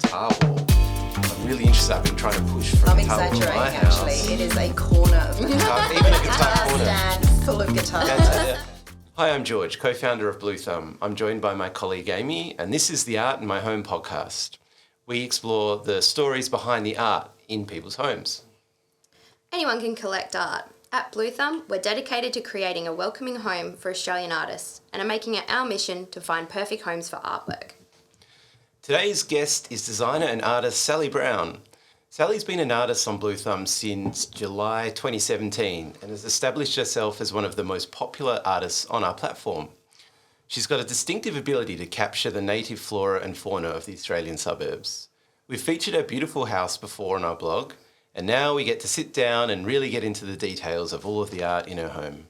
guitar wall. I'm really interested. I've been trying to push for a guitar wall in my house. Actually. It is a corner of the Even a guitar corner. stand full of guitars. Hi, I'm George, co-founder of Bluethumb. I'm joined by my colleague Amy, and this is the Art in My Home podcast. We explore the stories behind the art in people's homes. Anyone can collect art. At Bluethumb, we're dedicated to creating a welcoming home for Australian artists and are making it our mission to find perfect homes for artwork. Today's guest is designer and artist Sally-Browne. Sally's been an artist on Bluethumb since July 2017 and has established herself as one of the most popular artists on our platform. She's got a distinctive ability to capture the native flora and fauna of the Australian suburbs. We've featured her beautiful house before on our blog, and now we get to sit down and really get into the details of all of the art in her home.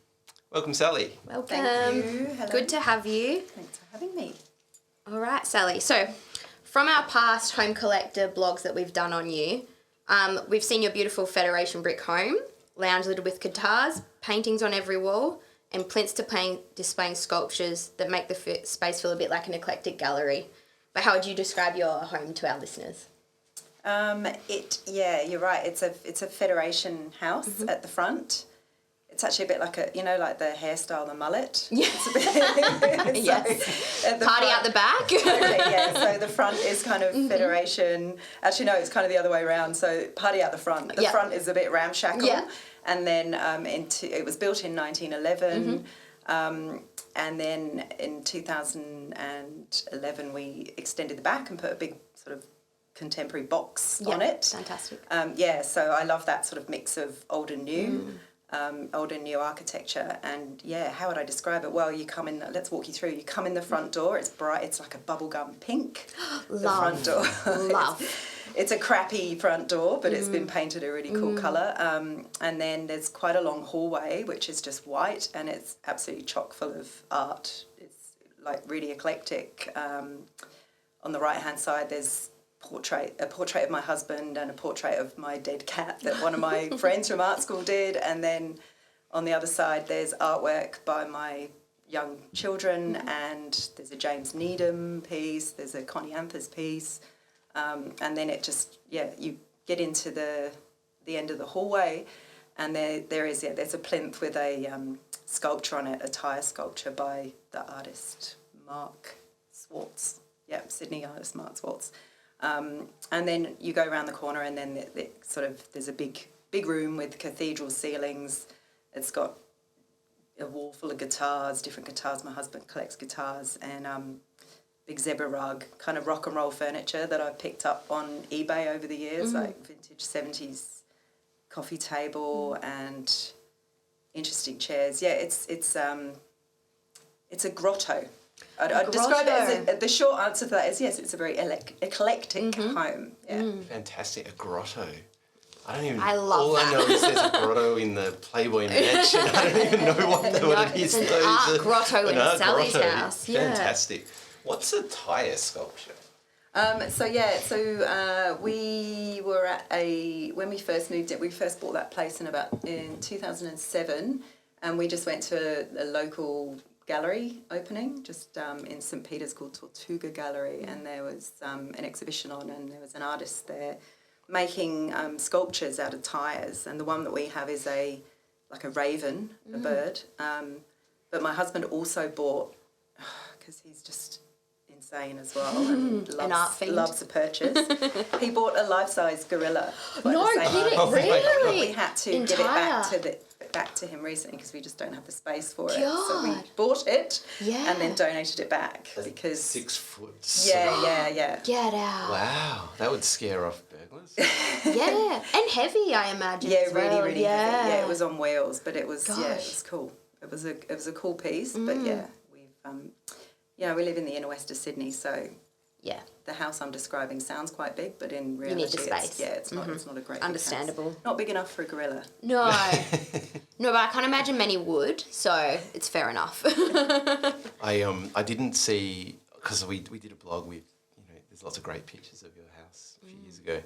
Welcome, Sally. Welcome. Thank you. Hello. Good to have you. Thanks for having me. All right, Sally. So, from our past home collector blogs that we've done on you, we've seen your beautiful Federation brick home, lounge littered with guitars, paintings on every wall, and plinths displaying sculptures that make the space feel a bit like an eclectic gallery. But how would you describe your home to our listeners? You're right. It's a Federation house at the front. It's actually a bit like like the hairstyle, the mullet. Yeah. It's a bit, Yes. At the Party front, out the back. Totally, yeah. So the front is kind of Federation. Actually, no, it's kind of the other way around. So party out the front. The front is a bit ramshackle. Yeah. And then it was built in 1911. And then in 2011, we extended the back and put a big sort of contemporary box on it. Fantastic. So I love that sort of mix of old and new. Old and new architecture, and how would I describe it? Well, you come in. Let's walk you through. You come in the front door. It's bright. It's like a bubblegum pink. Love. The front door. Love. It's a crappy front door, but it's been painted a really cool colour. And then there's quite a long hallway, which is just white, and it's absolutely chock full of art. It's like really eclectic. On the right hand side, there's a portrait of my husband and a portrait of my dead cat that one of my friends from art school did, and then on the other side there's artwork by my young children, and there's a James Needham piece, there's a Connie Anthers piece, and then it just you get into the end of the hallway, and there's a plinth with a sculpture on it, a tyre sculpture by the artist Mark Swartz, Sydney artist Mark Swartz. And then you go around the corner, and then there's a big room with cathedral ceilings. It's got a wall full of guitars, different guitars. My husband collects guitars, and big zebra rug, kind of rock and roll furniture that I've picked up on eBay over the years, like vintage 70s coffee table and interesting chairs. Yeah, it's a grotto. I'd describe it as the short answer to that is yes, it's a very eclectic home. Yeah. Fantastic, a grotto. I love that. I know is there's a grotto in the Playboy Mansion. I don't even know what it is. It's an art grotto in Sally's house. Yeah. Fantastic. What's a tyre sculpture? We were at when we first moved it, we first bought that place in 2007, and we just went to a local gallery opening just in St. Peter's called Tortuga Gallery, and there was an exhibition on, and there was an artist there making sculptures out of tyres, and the one that we have is like a raven, a bird, but my husband also bought, because he's just insane as well and loves a purchase, he bought a life-size gorilla. Really? We had to give it back to him recently because we just don't have the space for it. So we bought it and then donated it back because 6 foot. Yeah. Get out. Wow, that would scare off burglars. Yeah, and heavy, I imagine. Yeah, as well. really heavy. Yeah, it was on wheels, but it was Gosh. it was cool. It was a cool piece, but we live in the inner west of Sydney, so the house I'm describing sounds quite big, but in reality, you need the space. It's not a great understandable. Big house. Not big enough for a gorilla. No, but I can't imagine many would, so it's fair enough. I didn't see, because we did a blog with there's lots of great pictures of your house a few years ago.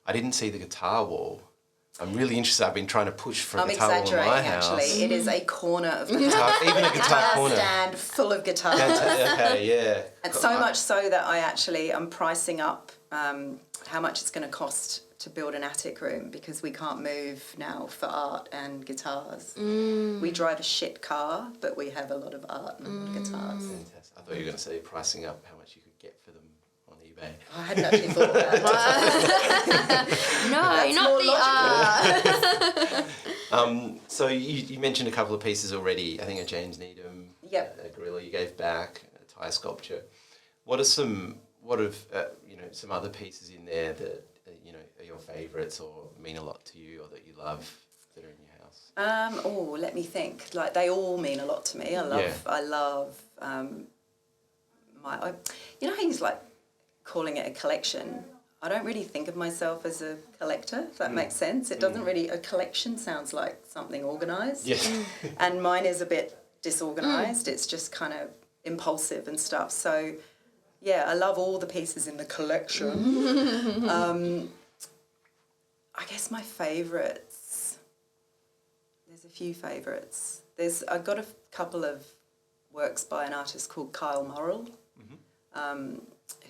I didn't see the guitar wall. I'm really interested. I've been trying to push for a I'm guitar wall in exaggerating, my house. actually. It is a corner of the house. Even a guitar corner. Stand full of guitars. Okay, yeah. And so much so that I actually am pricing up how much it's going to cost to build an attic room because we can't move now for art and guitars. We drive a shit car, but we have a lot of art and guitars. Fantastic. I thought you were going to say pricing up how much you could get for them on eBay. I hadn't actually thought about that. No, not the art. So you mentioned a couple of pieces already. I think a James Needham, Yep. a gorilla you gave back, a Thai sculpture. What are some other pieces in there that are your favourites or mean a lot to you or that you love that are in your house? Let me think. Like they all mean a lot to me. I love how he's like calling it a collection. I don't really think of myself as a collector, if that makes sense. It doesn't really, a collection sounds like something organised. Yeah. And mine is a bit disorganised. It's just kind of impulsive and stuff. So, yeah, I love all the pieces in the collection. I guess my favourites, there's a few favourites. I've got a couple of works by an artist called Kyle Morrill,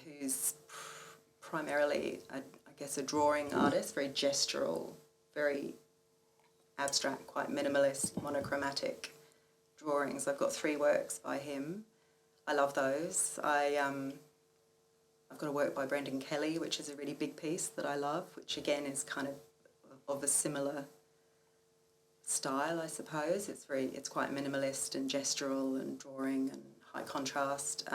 who's primarily, I guess, a drawing artist, very gestural, very abstract, quite minimalist, monochromatic drawings. I've got 3 works by him. I love those. I've got a work by Brendan Kelly, which is a really big piece that I love, which again is kind of a similar style, I suppose. It's quite minimalist and gestural and drawing and high contrast.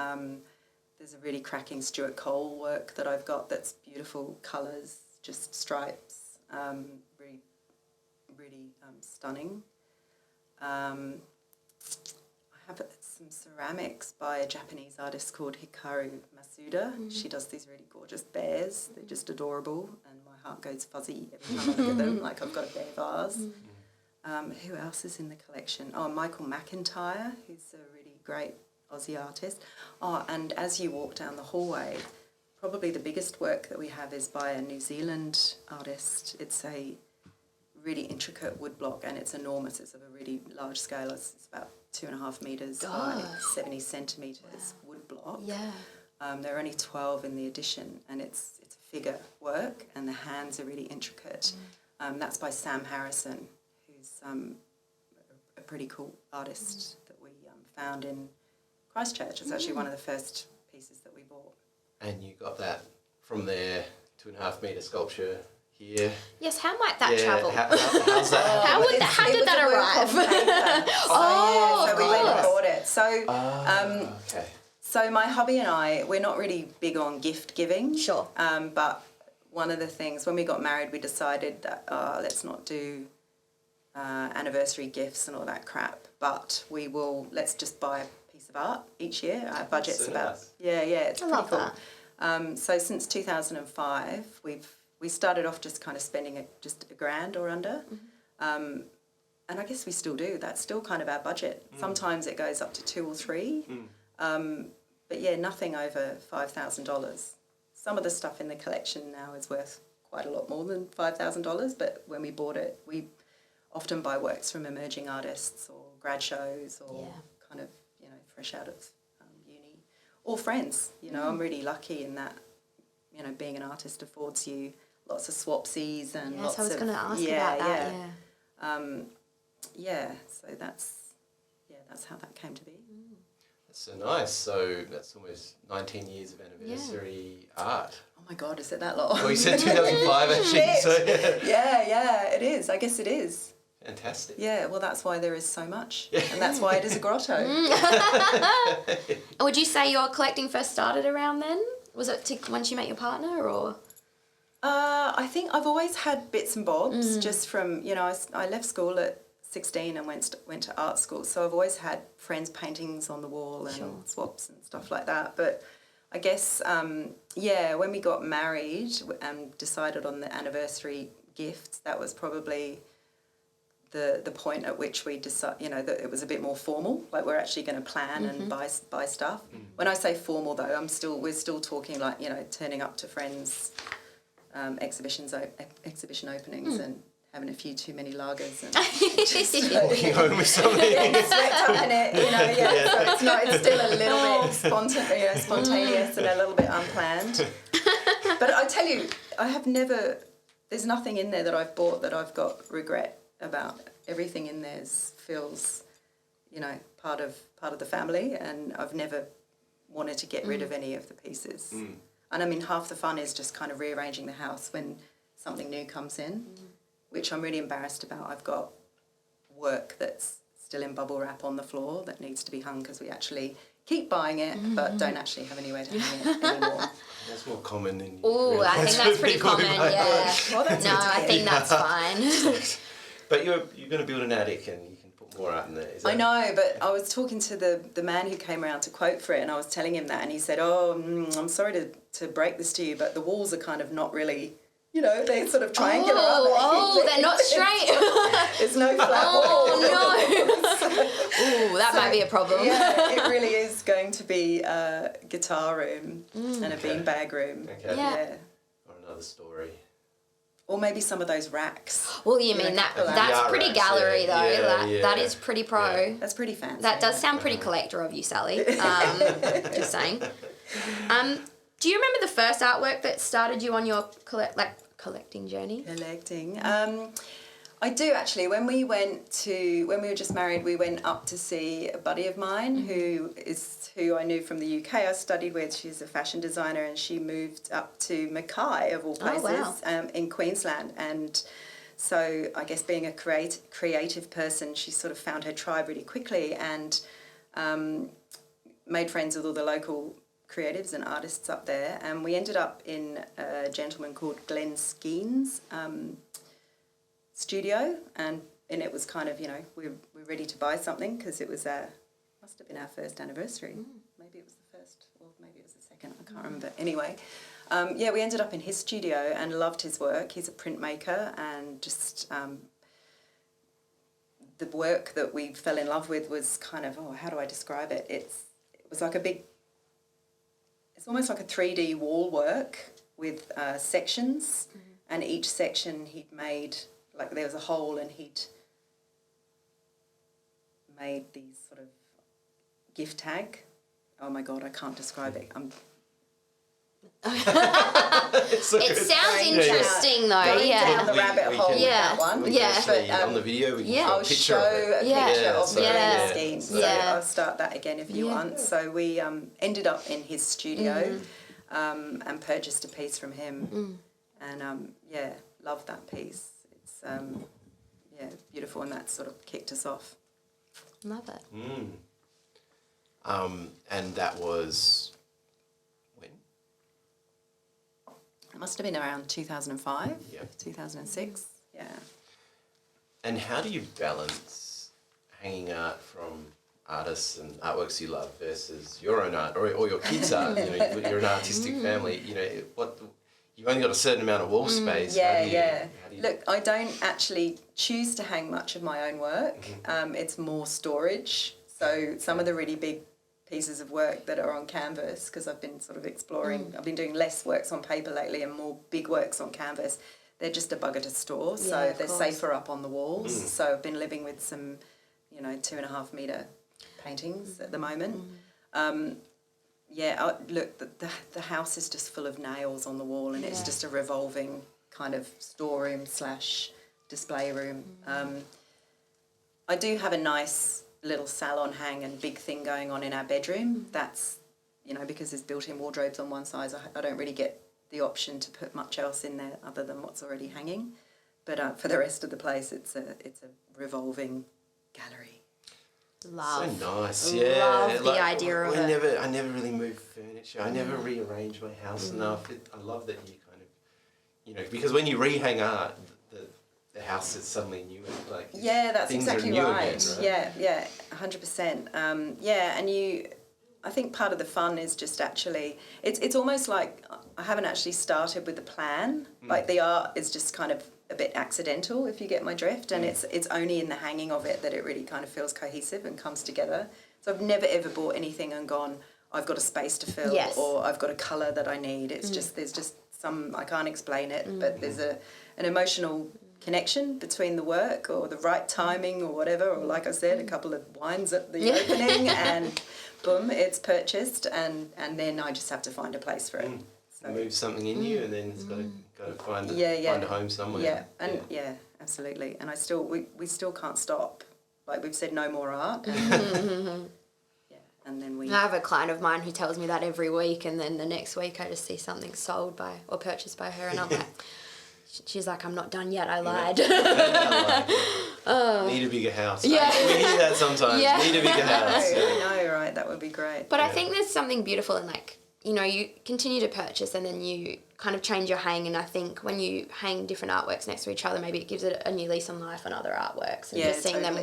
There's a really cracking Stuart Cole work that I've got that's beautiful colours, just stripes, really, really stunning. I have some ceramics by a Japanese artist called Hikaru Masuda. She does these really gorgeous bears. They're just adorable, and my heart goes fuzzy every time I look at them, like I've got a bear vase. Who else is in the collection? Oh, Michael McIntyre, who's a really great Aussie artist. Oh, and as you walk down the hallway, probably the biggest work that we have is by a New Zealand artist. It's a really intricate woodblock, and it's enormous. It's of a really large scale. It's about 2.5 metres by 70 centimetres woodblock. Yeah. There are only 12 in the edition, and it's a figure work, and the hands are really intricate. That's by Sam Harrison, who's a pretty cool artist that we found in Christchurch. It's actually one of the first pieces that we bought. And you got that from their 2.5 metre sculpture here. Yes, how might that travel? How's that? How did that arrive? So we went and bought it. Okay. So my hubby and I, we're not really big on gift giving. Sure. But one of the things, when we got married, we decided that let's not do anniversary gifts and all that crap, but let's just buy a piece of art each year. Our budget's so about... nice. Yeah, it's I pretty love cool. that. So since 2005, we started off just kind of spending just $1,000 or under. And I guess we still do. That's still kind of our budget. Sometimes it goes up to 2 or 3. But yeah, nothing over $5,000. Some of the stuff in the collection now is worth quite a lot more than $5,000, but when we bought it, we often buy works from emerging artists or grad shows or kind of, fresh out of uni or friends. I'm really lucky in that, being an artist affords you lots of swapsies and lots of... Yes, I was going to ask about that, So that's how that came to be. That's so nice. So that's almost 19 years of anniversary art. Oh my God, is it that long? Well, you said 2005 actually. So Yeah, it is. I guess it is. Fantastic. Yeah, well, that's why there is so much. And that's why it is a grotto. Would you say your collecting first started around then? Was it once you met your partner, or...? I think I've always had bits and bobs just from, I left school at 16 and went to art school, so I've always had friends' paintings on the wall and swaps and stuff like that. But I guess, when we got married and decided on the anniversary gifts, that was probably the point at which we decided, that it was a bit more formal, like we're actually going to plan and buy stuff. When I say formal, though, we're still talking like, turning up to friends' exhibition openings and having a few too many lagers and Walking home with something. swept up in it, so it's still a little bit spontaneous and a little bit unplanned. But I tell you, there's nothing in there that I've bought that I've got regret about. Everything in there feels, part of the family, and I've never wanted to get rid of any of the pieces. And I mean, half the fun is just kind of rearranging the house when something new comes in, which I'm really embarrassed about. I've got work that's still in bubble wrap on the floor that needs to be hung because we actually keep buying it but don't actually have anywhere to hang it anymore. That's more common than you Oh, I realise think that's with pretty people who common, buy yeah. Well, that's No, I think that's fine. But you're going to build an attic and you can put more art in there. I know, but I was talking to the man who came around to quote for it, and I was telling him that, and he said, I'm sorry to break this to you, but the walls are kind of not really... they're sort of triangular, aren't they? They're not straight. There's no flat wall. Oh, no. That might be a problem. Yeah, it really is going to be a guitar room and a beanbag room. Okay. Yeah. Or another story. Or maybe some of those racks. Well, you mean that's art pretty racks, yeah. yeah. though. Yeah, That yeah. is pretty pro. Yeah. That's pretty fancy. That does sound pretty collector of you, Sally. Just saying. Do you remember the first artwork that started you on your collecting journey? Collecting. I do actually. When we were just married, we went up to see a buddy of mine who I knew from the UK. I studied with. She's a fashion designer, and she moved up to Mackay, of all places, in Queensland. And so I guess being a creative person, she sort of found her tribe really quickly and made friends with all the local creatives and artists up there, and we ended up in a gentleman called Glenn Skeen's studio, and it was kind of, we're ready to buy something because it was must have been our first anniversary. Maybe it was the first, or maybe it was the second, I can't remember. Anyway, we ended up in his studio and loved his work. He's a printmaker, and just the work that we fell in love with was kind of, how do I describe it? It was like it's almost like a 3D wall work with sections, and each section he'd made, like there was a hole and he'd made these sort of gift tag. Oh my God, I can't describe it. It sounds interesting though, down the rabbit hole with that one. But on the video we can I'll show show a picture of the scheme. So Yeah. I'll start that again if you want. So we ended up in his studio and purchased a piece from him, and loved that piece. It's beautiful, and that sort of kicked us off. Love it. And that was when? It must have been around 2005, Yeah. 2006. Yeah. And how do you balance hanging art from artists and artworks you love versus your own art or your kids' art? You're an artistic family. You've only got a certain amount of wall space. How do you... Look, I don't actually choose to hang much of my own work. It's more storage. So some of the really big pieces of work that are on canvas, because I've been sort of exploring, I've been doing less works on paper lately and more big works on canvas. They're just a bugger to store, so they're safer up on the walls. So I've been living with some, 2.5 metre paintings at the moment. Look, the house is just full of nails on the wall, and it's just a revolving kind of storeroom / display room. I do have a nice little salon hang and big thing going on in our bedroom. That's, because there's built-in wardrobes on one side, I don't really get the option to put much else in there other than what's already hanging. But for the rest of the place, it's a revolving gallery. Love. So nice, Love the idea of it. I never really move furniture. I never rearrange my house enough. I love that you kind of, because when you rehang art, the house is suddenly new. That's things exactly are new right. Again, right? Yeah, 100%. And I think part of the fun is just actually, it's almost like I haven't actually started with a plan. Like the art is just kind of a bit accidental, if you get my drift, and it's only in the hanging of it that it really kind of feels cohesive and comes together. So I've never ever bought anything and gone, I've got a space to fill, or I've got a colour that I need. It's just, there's just some, I can't explain it, but there's an emotional connection between the work or the right timing or whatever, or like I said, a couple of wines at the opening and boom, it's purchased, and then I just have to find a place for it. So, Move something in you, and then it's got to find a home somewhere. Yeah, absolutely. And we still can't stop. Like, we've said no more art. And, and then I have a client of mine who tells me that every week, and then the next week I just see something sold by or purchased by her, and I'm like, she's like, I'm not done yet, I lied. Need a bigger house. Yeah. We hear that sometimes. Yeah. Need a bigger house. I know, right? That would be great. But I think there's something beautiful in, like, you know, you continue to purchase and then you kind of change your hang, and I think when you hang different artworks next to each other, maybe it gives it a new lease on life on other artworks, and just seeing them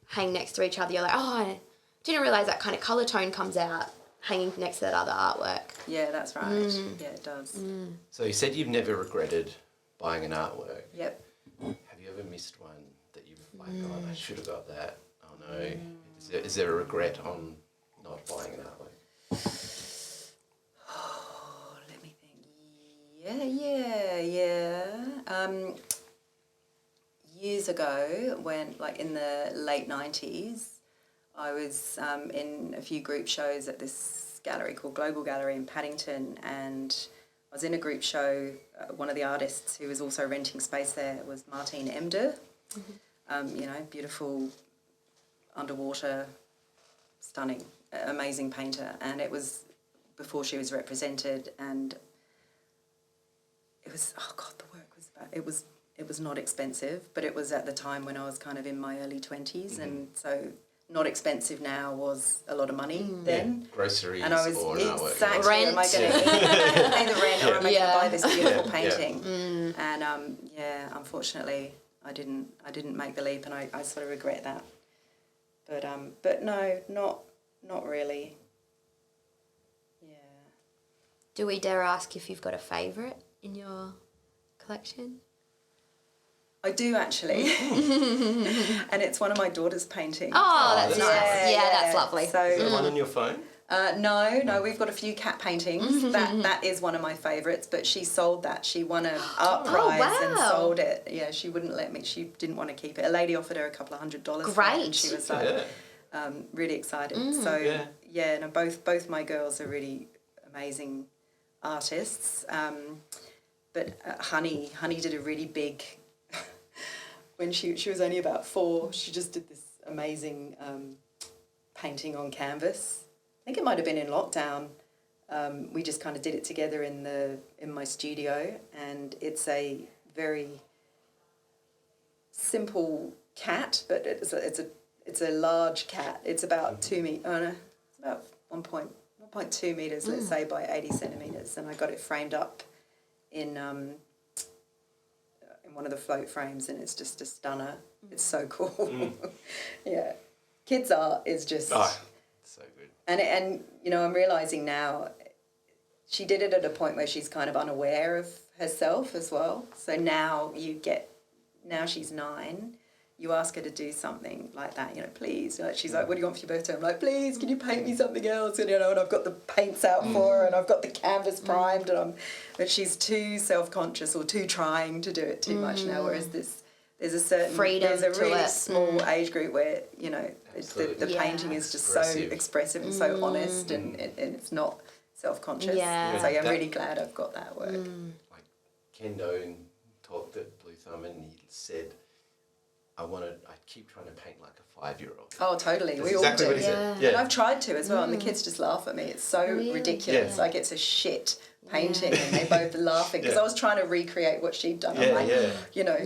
hang next to each other, you're like, oh, I didn't realise that kind of colour tone comes out hanging next to that other artwork. Yeah, that's right. Yeah, it does. So you said you've never regretted buying an artwork. Yep. Have you ever missed one that you've like, oh, I should have got that? Oh no. Is there a regret on not buying an artwork? Oh, let me think. Yeah. Years ago, when, like, in the late 90s, I was in a few group shows at this gallery called Global Gallery in Paddington, and I was in a group show. One of the artists who was also renting space there was Martine Emder. You know, beautiful underwater, stunning, amazing painter, and it was before she was represented, and it was, oh God, the work was about, it was not expensive, but it was at the time when I was kind of in my early 20s, and so not expensive now was a lot of money then. Groceries, and I was or an artwork. exactly, Rent. am I going to pay the rent, or am I going to buy this beautiful painting? And unfortunately, I didn't make the leap, and I sort of regret that. But no, not really. Yeah. Do we dare ask if you've got a favourite in your collection? I do, actually. And it's one of my daughter's paintings. Oh, that's nice. Yeah, that's lovely. Is there So one on your phone? no, we've got a few cat paintings. That is one of my favourites, but she sold that. She won an art prize and sold it. Yeah, she wouldn't let me. She didn't want to keep it. A lady offered her a couple of $100 for it, and she was like really excited. So no, both my girls are really amazing artists. But Honey did a really big. When she was only about 4, she just did this amazing painting on canvas. I think it might have been in lockdown. We just kind of did it together in my studio, and it's a very simple cat, but it's a large cat. It's about 2 meters. Oh no, it's about 1.2 meters, let's say, by 80 centimeters, and I got it framed up in one of the float frames, and it's just a stunner. It's so cool. Yeah, kids art is just so good. And you know, I'm realizing now she did it at a point where she's kind of unaware of herself as well. So now she's 9. You ask her to do something like that, you know, please. Like, she's like, what do you want for your birthday? I'm like, please, can you paint me something else? And, you know, and I've got the paints out for her, and I've got the canvas primed, but she's too self-conscious or too trying to do it too much now, whereas there's a certain... freedom there's a really to it. small age group where, you know, the painting is just so expressive and so honest, and it's not self-conscious. Yeah. So I'm really glad I've got that work. Like Ken Doan talked at Bluethumb, and he said, I keep trying to paint like a 5-year-old. Oh, totally. That's we exactly all what do. he said. Yeah. And I've tried to as well, and the kids just laugh at me. It's so ridiculous. Yeah. Like, it's a shit painting, and they both laughing because I was trying to recreate what she'd done. I'm like, you know,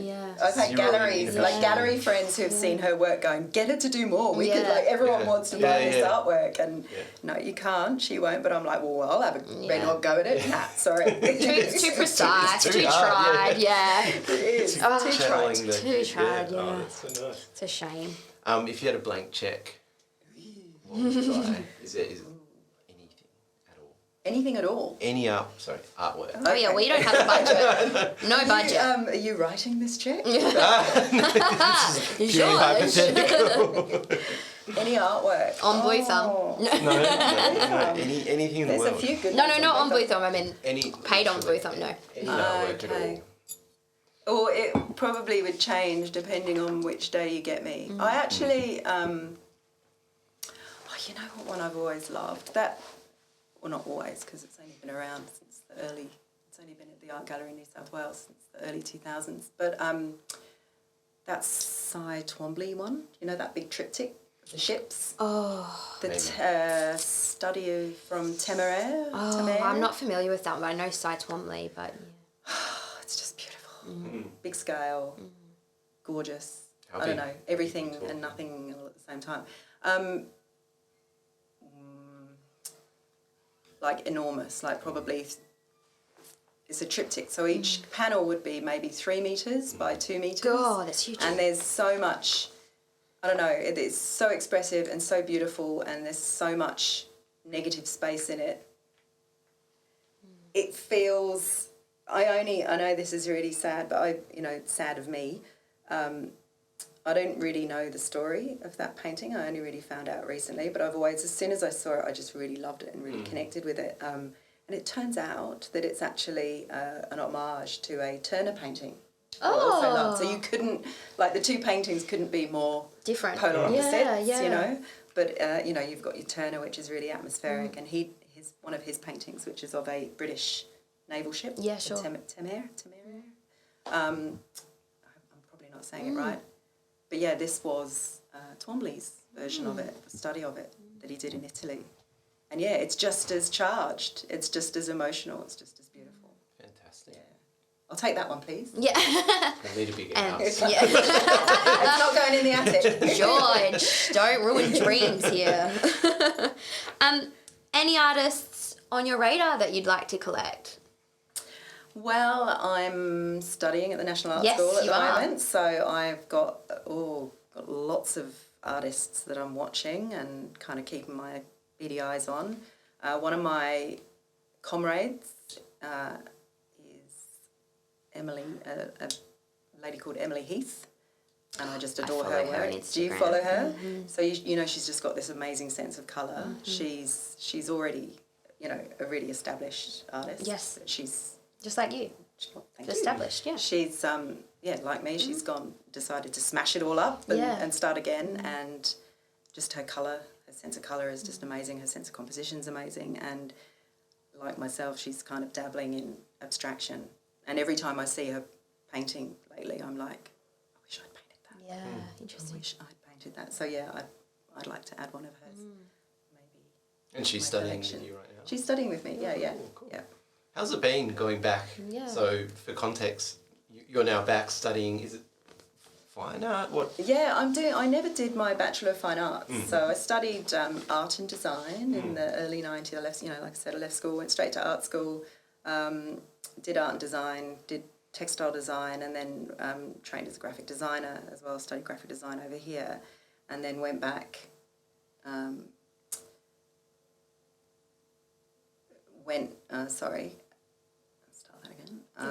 I've had gallery friends who have seen her work going, get her to do more. We could, like, everyone wants to buy this artwork, and no, you can't. She won't. But I'm like, well, I'll have a red hot go at it. Nah, sorry. Too precise, too hard, tried, yeah. It is. Too tried. Too tried, yeah. Oh, that's so nice. It's a shame. If you had a blank check, what would you buy? Is there anything at all? Anything at all? Any artwork. Oh yeah, we don't have a budget. No budget. Are you writing this check? Purely hypothetical. Any artwork? On Bluethumb. No. Anything in the There's world. a few good No, ones not on Bluethumb. Bluethumb. I mean, paid on Bluethumb, no. Any artwork at all. Or it probably would change depending on which day you get me. I actually, you know what one I've always loved? That, well, not always, because it's only been around since it's only been at the Art Gallery in New South Wales since the early 2000s. But that Cy Twombly one, you know, that big triptych, the ships? Oh. The study from Temeraire. Oh, Temeraire. I'm not familiar with that one. I know Cy Twombly, but... Yeah. It's just beautiful. Big scale, gorgeous. How I don't big? know, everything and nothing all at the same time. Like enormous, like probably it's a triptych. So each panel would be maybe 3 metres by 2 metres. God, that's huge. And there's so much, I don't know, it is so expressive and so beautiful, and there's so much negative space in it. It feels, I know this is really sad, but it's sad of me. I don't really know the story of that painting. I only really found out recently, but I've always, as soon as I saw it, I just really loved it and really connected with it. And it turns out that it's actually an homage to a Turner painting. I also loved. So you couldn't, like the two paintings couldn't be more different. Polar opposites, Yeah. you know. But, you've got your Turner, which is really atmospheric, and one of his paintings, which is of a British naval ship. Yeah, sure. Temeraire. I'm probably not saying it right. But yeah, this was Twombly's version of it, a study of it that he did in Italy. And yeah, it's just as charged, it's just as emotional, it's just as beautiful. Fantastic. Yeah. I'll take that one, please. Yeah. I need a bigger house. Yeah. It's not going in the attic. George, don't ruin dreams here. Any artists on your radar that you'd like to collect? Well, I'm studying at the National Art Yes, School at you the are. moment, so I've got lots of artists that I'm watching and kind of keeping my beady eyes on. One of my comrades is Emily, a lady called Emily Heath, and I just adore her follow her on work. Do you Instagram. follow her? So she's just got this amazing sense of colour. She's already, a really established artist. Yes. She's Just like you. thank you. Established, yeah. She's like me, she's decided to smash it all up and start again, and just her colour, her sense of colour is just amazing, her sense of composition is amazing, and like myself, she's kind of dabbling in abstraction, and every time I see her painting lately, I'm like, I wish I'd painted that. Yeah, I interesting. wish I'd painted that. So yeah, I'd like to add one of hers, maybe. And she's my studying collection. with you right now? She's studying with me, yeah. Cool. Yeah. How's it been going back? Yeah. So, for context, you're now back studying, is it fine art? What? Yeah, I never did my Bachelor of Fine Arts. So I studied art and design in the early 90s. I left, like I said, I left school, went straight to art school, did art and design, did textile design, and then trained as a graphic designer as well, studied graphic design over here, and then went back, start that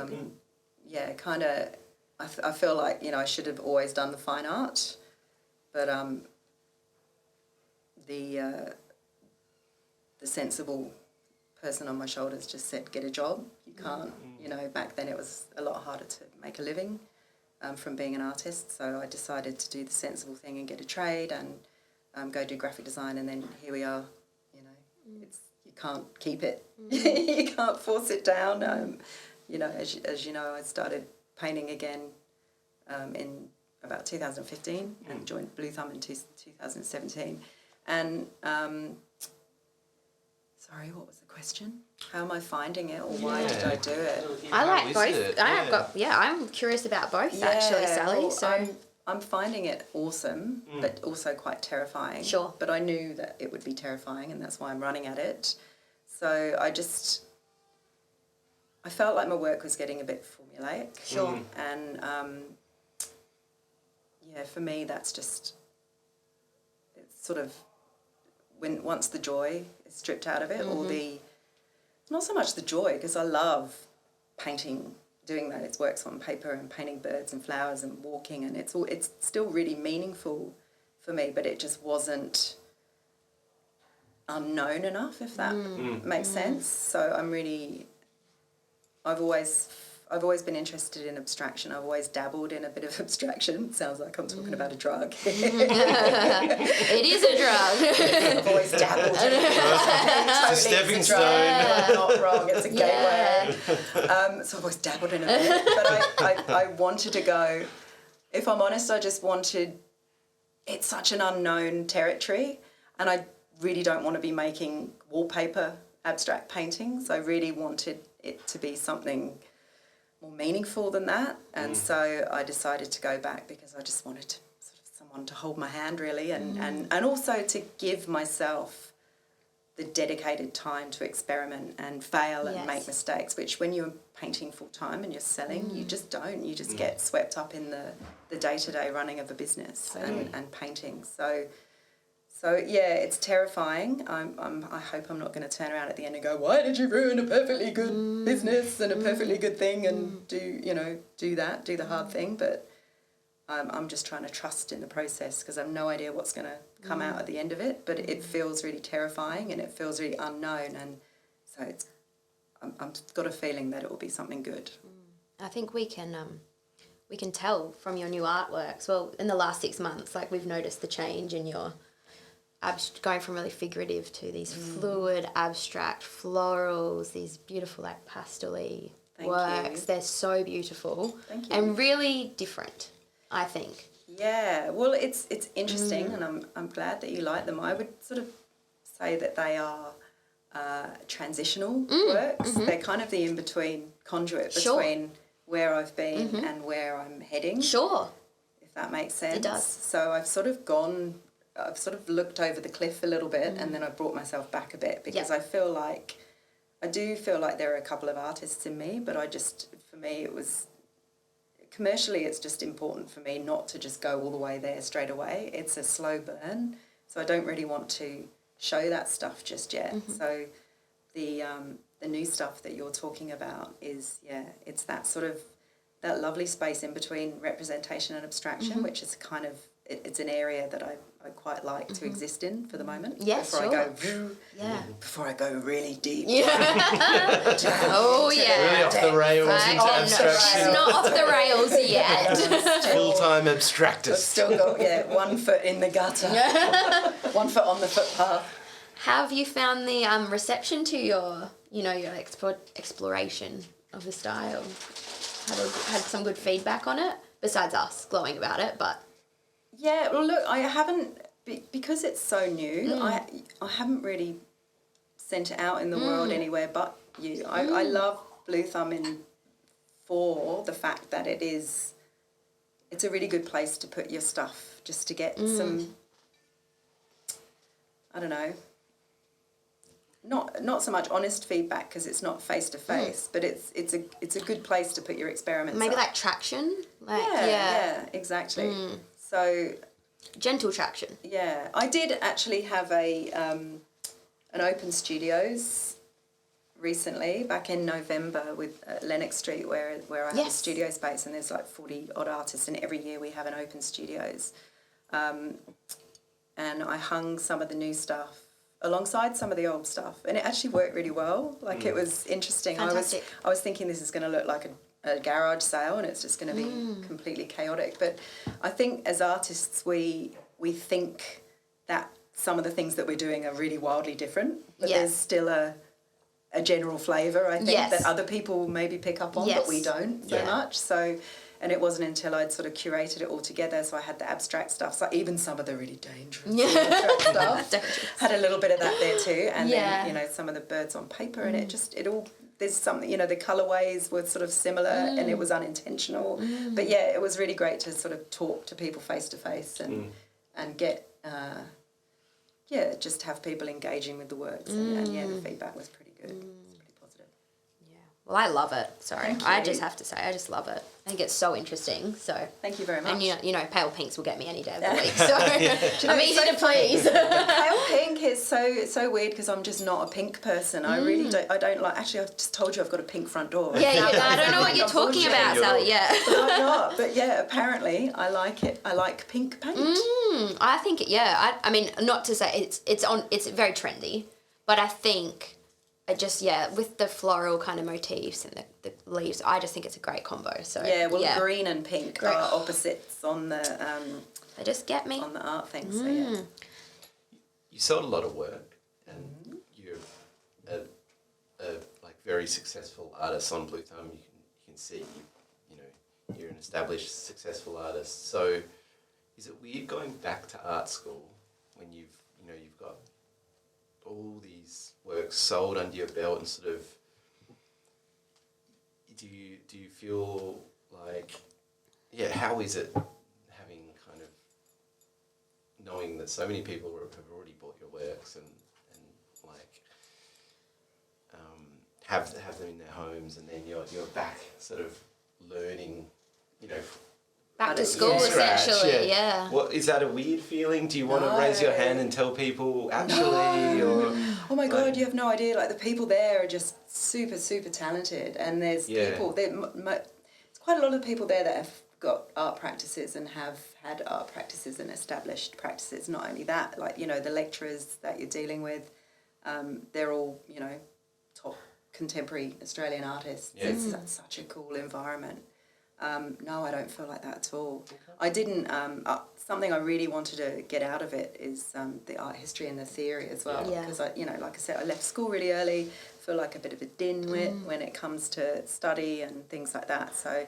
again. Yeah, kind of, I feel like, I should have always done the fine art, but the sensible person on my shoulders just said, get a job. You can't, back then it was a lot harder to make a living from being an artist, so I decided to do the sensible thing and get a trade and go do graphic design, and then here we are, you can't keep it. You can't force it down. As you know, I started painting again in about 2015 and joined Bluethumb in 2017. And, sorry, what was the question? How am I finding it, or why did I do it? I like How is both. it? I'm curious about both actually, Sally. Well, So I'm finding it awesome, but also quite terrifying. Sure. But I knew that it would be terrifying, and that's why I'm running at it. So I felt like my work was getting a bit formulaic. Sure. And for me, that's just, it's sort of, once the joy is stripped out of it, or not so much the joy, because I love painting, doing those works on paper and painting birds and flowers and walking, and it's still really meaningful for me, but it just wasn't unknown enough, if that makes sense. So I've always I've always been interested in abstraction. I've always dabbled in a bit of abstraction. Sounds like I'm talking about a drug. It is a drug. I've always dabbled in it. It's a stepping stone. I'm not wrong. It's a gateway. So I've always dabbled in it. But I wanted to go. If I'm honest, I just wanted. It's such an unknown territory, and I really don't want to be making wallpaper abstract paintings. I really wanted it to be something more meaningful than that, and so I decided to go back because I just wanted to, sort of someone to hold my hand really, and also to give myself the dedicated time to experiment and fail and make mistakes, which when you're painting full time and you're selling, you just don't. You just get swept up in the day-to-day running of a business and painting. So yeah, it's terrifying. I hope I'm not going to turn around at the end and go, why did you ruin a perfectly good business and a perfectly good thing and do the hard thing? But I'm just trying to trust in the process because I have no idea what's going to come out at the end of it. But it feels really terrifying and it feels really unknown, and so I've got a feeling that it will be something good. I think we can tell from your new artworks. Well, in the last 6 months, like we've noticed the change in your going from really figurative to these fluid, abstract florals, these beautiful like pastel-y works. They're so beautiful. Thank you. And really different, I think. Yeah, well, it's interesting, and I'm glad that you like them. I would sort of say that they are transitional works. They're kind of the in-between conduit between where I've been and where I'm heading. Sure. If that makes sense. It does. So I've sort of looked over the cliff a little bit and then I brought myself back a bit because I do feel like there are a couple of artists in me, but for me it was, commercially it's just important for me not to just go all the way there straight away. It's a slow burn, so I don't really want to show that stuff just yet. So the new stuff that you're talking about is, it's that sort of, that lovely space in between representation and abstraction, which is kind of, it's an area that I quite like to exist in for the moment. Yes, Before I go really deep. Really off the rails into abstraction. She's not off the rails yet. Full-time I've abstractist. still got 1 foot in the gutter, 1 foot on the footpath. How have you found the reception to your exploration of the style? Had some good feedback on it, besides us glowing about it, but... Yeah, well, look, I haven't, because it's so new, I haven't really sent it out in the world anywhere but you. I love Bluethumb for the fact that it's a really good place to put your stuff, just to get some, I don't know, not so much honest feedback because it's not face to face, but it's a good place to put your experiments. Maybe up. like traction, Yeah, exactly. So gentle traction. Yeah, I did actually have an open studios recently back in November with Lennox Street where I have a studio space, and there's like 40 odd artists, and every year we have an open studios, and I hung some of the new stuff alongside some of the old stuff, and it actually worked really well. Like it was interesting. Fantastic. I was thinking this is going to look like a garage sale and it's just going to be completely chaotic, but I think as artists we think that some of the things that we're doing are really wildly different, but there's still a general flavour I think that other people maybe pick up on, but we don't so much. So, and it wasn't until I'd sort of curated it all together, so I had the abstract stuff, so even some of the really dangerous abstract stuff had a little bit of that there too, and then some of the birds on paper, and it all there's something, the colourways were sort of similar and it was unintentional. But yeah, it was really great to sort of talk to people face to face and get, just have people engaging with the works. And the feedback was pretty good. It was pretty positive. Yeah. Well, I love it. Sorry. Thank you. I just have to say, I just love it. I think it's so interesting. So thank you very much. And pale pinks will get me any day of the week. So I'm easy to please. Pale pink is so weird because I'm just not a pink person. I really don't. I don't like. Actually, I've just told you I've got a pink front door. I don't know what you're talking about, Sally. Yeah. But I'm not. But yeah, apparently I like it. I like pink paint. I think I mean, not to say it's very trendy, but I think it just, with the floral kind of motifs and the leaves, I just think it's a great combo. So green and pink are opposites on the they just get me on the art thing. So yeah. You sold a lot of work, and you're a like very successful artist on Bluethumb. You can see you're an established successful artist. So is it weird going back to art school when you've got all these works sold under your belt, and sort of do you feel like, how is it having kind of knowing that so many people have already bought your works and like have them in their homes, and then you're back sort of learning, back to school scratch, essentially, yeah. What is that, a weird feeling? Do you want to raise your hand and tell people actually? Or oh my God, you have no idea. Like, the people there are just super, super talented, and there's people. There's quite a lot of people there that have got art practices and have had art practices and established practices. Not only that, like, the lecturers that you're dealing with, they're all top contemporary Australian artists. Yeah. It's such a cool environment. No, I don't feel like that at all. I didn't. Something I really wanted to get out of it is the art history and the theory as well. Yeah. Because like I said, I left school really early. Feel like a bit of a dimwit when it comes to study and things like that. So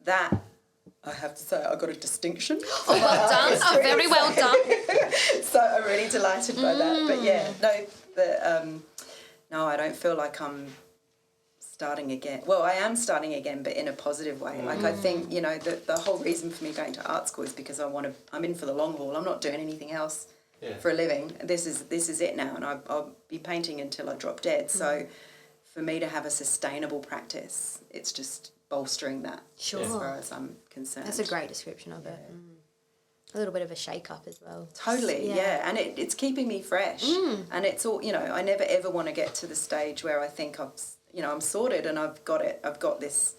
that, I have to say, I got a distinction. Oh, well done. Oh, very well done. So I'm really delighted by that. But no, I don't feel like I'm starting again. Well, I am starting again, but in a positive way. Like, I think, the whole reason for me going to art school is because I'm in for the long haul. I'm not doing anything else for a living. This is it now, and I'll be painting until I drop dead. So for me to have a sustainable practice, it's just bolstering that as far as I'm concerned. That's a great description of it. A little bit of a shake-up as well. Totally, yeah. And it's keeping me fresh. And it's all, I never ever want to get to the stage where I think I'm sorted and I've got it. I've got this,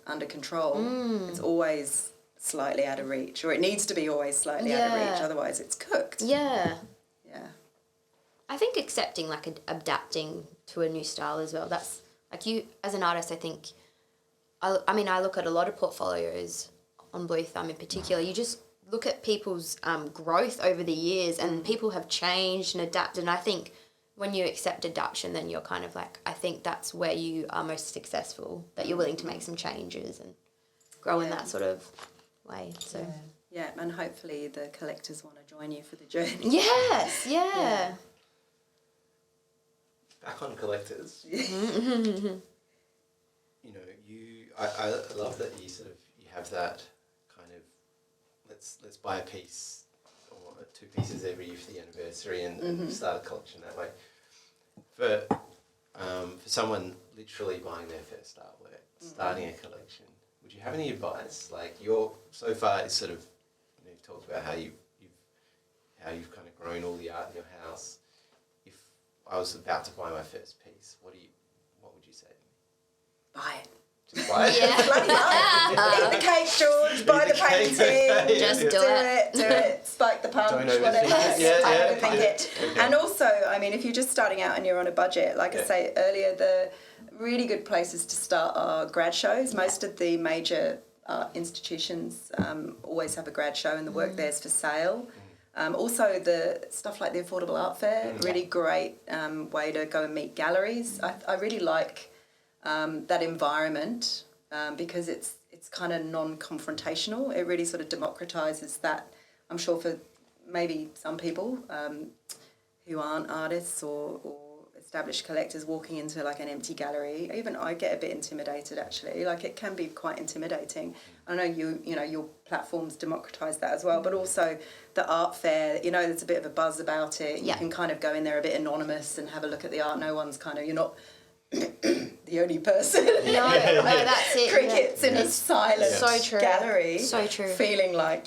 under control. It's always slightly out of reach, or it needs to be always slightly out of reach. Otherwise, it's cooked. Yeah. Yeah. I think accepting, like, adapting to a new style as well. That's, like, you, as an artist, I think, I look at a lot of portfolios on Bluethumb in particular. You just look at people's growth over the years, and people have changed and adapted. And I think when you accept adaptation, then you're kind of like, I think that's where you are most successful, that you're willing to make some changes and grow in that sort of way. So yeah, and hopefully the collectors want to join you for the journey. Yes, yeah. back on collectors. I love that you have that kind of let's buy a piece or 2 pieces every year for the anniversary and start a collection that way. For someone literally buying their first artwork, starting a collection, would you have any advice? Like, so far it's sort of, you've talked about how you've kind of grown all the art in your house. If I was about to buy my first piece, what would you say to me? Buy it. Just buy it? Yeah. Bloody hell. Eat the cake, George. Buy the painting. Just do it. Spike the punch. Don't overthink Whatever. it. Overthink it. Okay. And also, if you're just starting out and you're on a budget, like I say earlier, the really good places to start are grad shows. Most of the major institutions always have a grad show, and the work there's for sale. Also, the stuff like the Affordable Art Fair, really great way to go and meet galleries. I really like that environment because it's kind of non-confrontational. It really sort of democratises that. I'm sure for maybe some people who aren't artists or established collectors walking into like an empty gallery, even I get a bit intimidated actually. Like, it can be quite intimidating. I know your platforms democratise that as well, but also the art fair, there's a bit of a buzz about it. You can kind of go in there a bit anonymous and have a look at the art. No one's you're not the only person. No, that's it. Crickets in a silent So true. gallery. So true. Feeling like,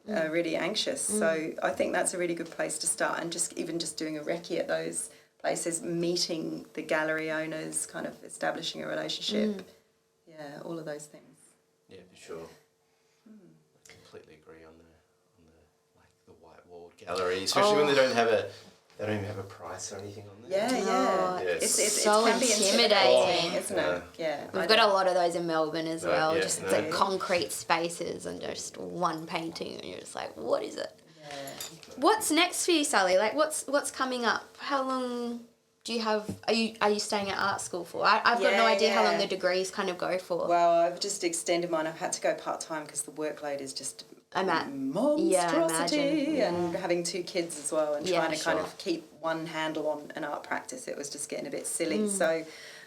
really anxious. So I think that's a really good place to start, and just doing a recce at those places, meeting the gallery owners, kind of establishing a relationship. Yeah, all of those things. Yeah, for sure. I completely agree on the white walled gallery, especially when they don't have a They don't even have a price or anything on there. Yeah, Oh, yeah. it's so it can be intimidating. isn't it? Yeah. We've got a lot of those in Melbourne as well. yeah, Just no. the concrete spaces and just one painting, and you're just like, what is it? Yeah. What's next for you, Sally? Like, what's coming up? How long do you have? Are you staying at art school for? I've got no idea how long the degrees kind of go for. Well, I've just extended mine. I've had to go part-time because the workload is just monstrosity, and having 2 kids as well, and trying to kind of keep one handle on an art practice. It was just getting a bit silly. So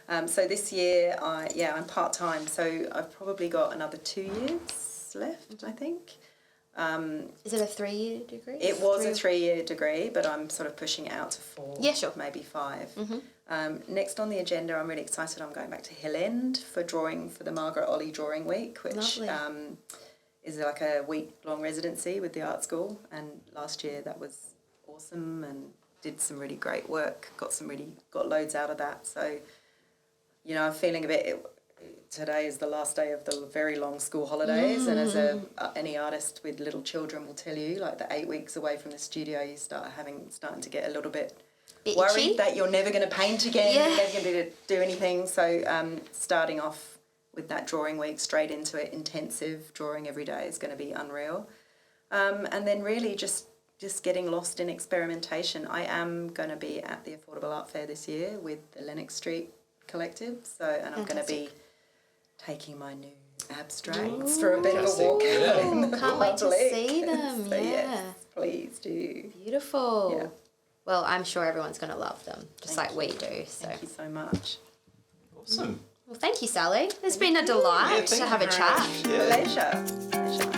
this year, I'm part-time. So I've probably got another 2 years left, I think. Is it a 3-year degree? It was a 3-year degree, but I'm sort of pushing it out to 4. Yeah, sure. Maybe 5. Next on the agenda, I'm really excited. I'm going back to Hill End for the Margaret Olley Drawing Week, which is like a week-long residency with the art school. And last year that was awesome and did some really great work. Got loads out of that. So, I'm feeling a bit. Today is the last day of the very long school holidays, and as any artist with little children will tell you, like the 8 weeks away from the studio, you starting to get a little bit worried that you're never going to paint again, you're never going to do anything. So starting off with that drawing week straight into it, intensive drawing every day, is going to be unreal. And then really just getting lost in experimentation. I am going to be at the Affordable Art Fair this year with the Lennox Street Collective, and I'm going to be taking my new abstracts for a bit of a walk. Can't wait to see them. So yes, please do. Beautiful. Yeah. Well, I'm sure everyone's going to love them, just like we do. So. Thank you so much. Awesome. Well, thank you, Sally. It's been a delight to have a chat. Yeah. Pleasure.